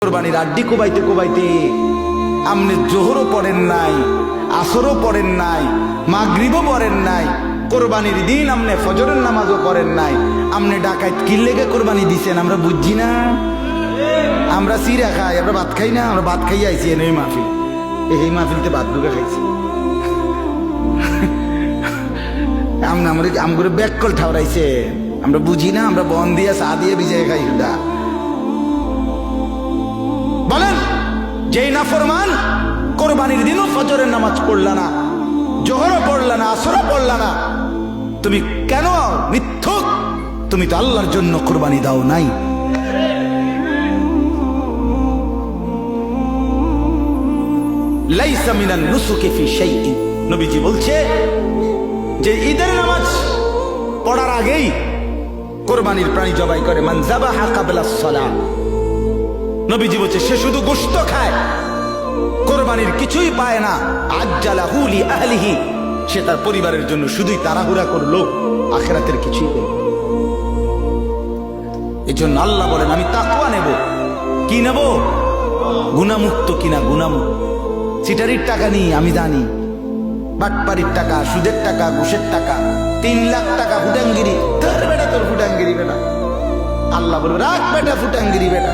কোরবানির আড্ডি কোবাইতে কোবাইতে আপনি জোহরও পড়েন নাই, আসরও পড়েন নাই, মাগরিবও পড়েন নাই, কোরবানির দিন আপনি ফজরের নামাজও পড়েন নাই। আপনি ডাকাত কি লেগে কোরবানি দিছেন আমরা বুঝছি না। আমরা সিরা খাই, আমরা ভাত খাই না, আমরা ভাত খাই আইছি এই মাহফিল, এই মাহফিলতে ভাত ঢুকে খাইছি। আমরা ব্যাককল ঠাউরাইছে, আমরা বুঝি না, আমরা বন দিয়ে চা দিয়ে ভিজে খাই। বলেন যেই নাফরমান কোরবানির দিনও ফজরের নামাজ পড়লা না, জোহরও পড়লা না, আসরও পড়লা না, তুমি কেন মিথ্যুক? তুমি তো আল্লাহর জন্য কোরবানি দাও নাই। লাইসা মিনান নুসুকি ফি শাইইন, নবীজি বলছে যে ঈদের নামাজ পড়ার আগেই কোরবানির প্রাণী জবাই করে। মান যাবাহা ক্বাবলাস সালাহ, নবীজি বলছে সে শুধু গোশত খায়, কোরবানির কিছুই পায় না। আজ্জালাহু লি আহলিহি, সে তার পরিবারের জন্য শুধুই তাড়াহুড়া করলো, আখিরাতের কিছুই পেল। এজন্য আল্লাহ বলেন আমি তাকওয়া নেব। কি নেব? গুনাহমুক্ত কিনা, গুনাহমুক্ত। চিটারির টাকা নিয়ে আমি জানি, বাটপারির টাকা, সুদের টাকা, ঘুষের টাকা, 3 লাখ টাকা ফুটাঙ্গিরি। তোর বেটা, তোর ফুটাঙ্গিরি বেটা। আল্লাহ বলবে রাখ বেটা ফুটাঙ্গিরি বেটা।